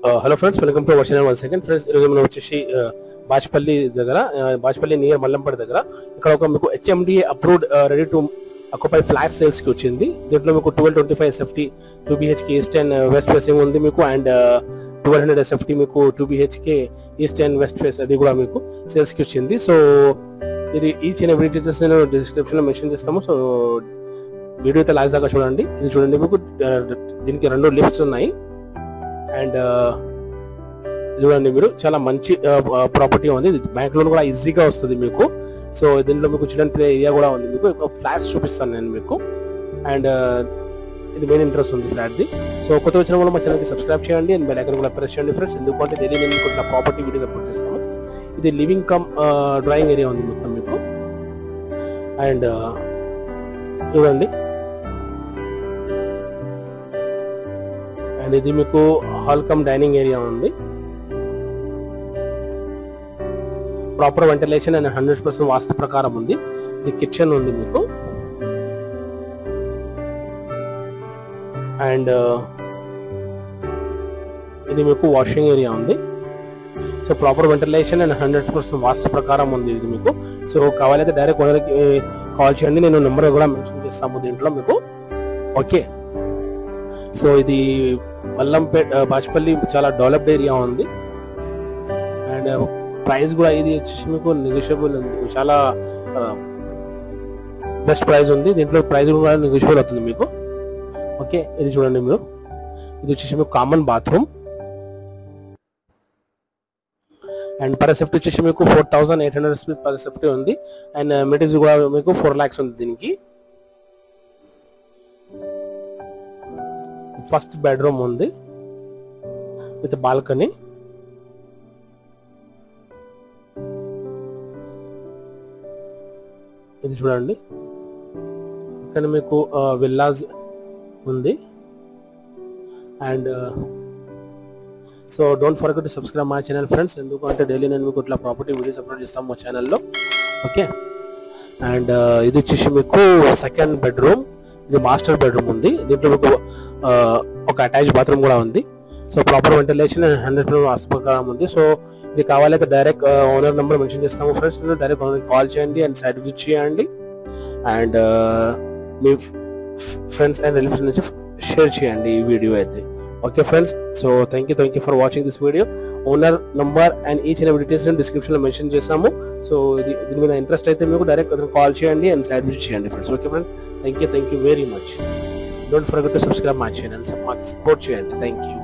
Hello friends, welcome to our channel. One second friends, ఈరోజు మనం వచ్చేసి బాచ్పల్లి దగ్గర, బాచ్పల్లి నియర్ మల్లంపేట దగ్గర ఇక్కడ ఒక మీకు HMDA approved ready to occupy flat sales కి వచ్చింది. దీంట్లో మీకు 1225 SFT 2 BHK east and west facing ఉంది మీకు, అండ్ 1200 SFT మీకు 2 BHK east and west face అది కూడా మీకు సేల్స్ కి వచ్చింది. సో ఇది ఈ చిన్న వీడియో డీటెయిల్స్ నేను డిస్క్రిప్షన్ లో మెన్షన్ చేస్తాము. సో వీడియో అయితే లాస్ట్ దాకా చూడండి. ఇది చూడండి, మీకు దీనికి 2 లిఫ్ట్స్ ఉన్నాయి. అండ్ చూడండి, మీరు చాలా మంచి ప్రాపర్టీ ఉంది. బ్యాంక్ లోన్ కూడా ఈజీగా వస్తుంది మీకు. సో దీంట్లో మీకు చిల్డ్రన్ ప్లే ఏరియా కూడా ఉంది. మీకు ఒక ఫ్లాట్స్ చూపిస్తాను నేను మీకు. అండ్ ఇది మెయిన్ ఇంట్రెస్ట్ ఉంది ఫ్లాట్ది. సో కొత్త వచ్చిన వాళ్ళు మా ఛానల్కి సబ్స్క్రైబ్ చేయండి అండ్ బెల్ ఐకాన్ కూడా ప్రెస్ చేయండి ఫ్రెండ్స్. ఎందుకంటే డైలీ నేను మీకు ఇట్లా ప్రాపర్టీ వీడియోస్ అప్లోడ్ చేస్తాను. ఇది లివింగ్ కమ్ డ్రాయింగ్ ఏరియా ఉంది మొత్తం మీకు. అండ్ చూడండి, అండ్ ఇది మీకు హాల్ కమ్ డైనింగ్ ఏరియా ఉంది. ప్రాపర్ వెంటిలేషన్ అండ్ 100% వాస్తు ప్రకారం ఉంది. ఇది కిచెన్ ఉంది మీకు. అండ్ ఇది మీకు వాషింగ్ ఏరియా ఉంది. సో ప్రాపర్ వెంటిలేషన్ అండ్ 100% వాస్తు ప్రకారం ఉంది ఇది మీకు. సో కావాలైతే డైరెక్ట్ ఓనర్కి కాల్ చేయండి, నేను నెంబర్ కూడా మెన్షన్ చేస్తాము దీంట్లో మీకు. ఓకే, సో ఇది మల్లంపేట బాచ్పల్లి చాలా డెవలప్డ్ ఏరియా ఉంది. అండ్ ప్రైస్ కూడా ఇది వచ్చేసి మీకు నెగోషియబుల్ ఉంది, చాలా బెస్ట్ ప్రైస్ ఉంది. దీంట్లో ప్రైస్ కూడా నెగోషియబుల్ అవుతుంది మీకు. ఓకే, ఇది చూడండి మీరు, ఇది వచ్చేసి మీకు common bathroom. And per SFT వచ్చేసి మీకు 4800 పర్ SFT ఉంది. అండ్ మెటీరియల్స్ కూడా మీకు 4 lakhs ఉంది దీనికి. ఫస్ట్ బెడ్రూమ్ ఉంది విత్ బాల్కనీ. ఇది చూడండి, ఇక్కడ మీకు విల్లాస్ ఉంది. And so don't forget to subscribe my channel friends. ఎందుకంటే డైలీ నేను మీకు ఇట్లా ప్రాపర్టీ వీడియోస్ అప్లోడ్ చేస్తాను మా ఛానల్లో. ఓకే, అండ్ ఇది వచ్చేసి మీకు సెకండ్ బెడ్రూమ్. ఇది మాస్టర్ బెడ్రూమ్ ఉంది. దీంట్లో మీకు ఒక అటాచ్ బాత్రూమ్ కూడా ఉంది. సో ప్రాపర్ వెంటిలేషన్ అండ్ 100% వాస్తు ప్రకారం ఉంది. సో ఇది కావాలైతే డైరెక్ట్ ఓనర్ నెంబర్ మెన్షన్ చేస్తాము ఫ్రెండ్స్. డైరెక్ట్ ఓనర్కి కాల్ చేయండి అండ్ సైట్ విజిట్ చేయండి. And me friends and relatives నుంచి షేర్ చేయండి ఈ వీడియో అయితే. Okay friends, so thank you for watching this video. Owner number and ఈ చిన్న డీటెయిల్స్ డిస్క్రిప్షన్ లో మెన్షన్ చేస్తాము. సో దీని మీద ఇంట్రెస్ట్ అయితే మీకు డైరెక్ట్ కాల్ చేయండి అండ్ సైట్ విజిట్ చేయండి friends. Okay friends, thank you very much. Don't forget to subscribe my channel, మాకు సపోర్ట్ చేయండి. Thank you.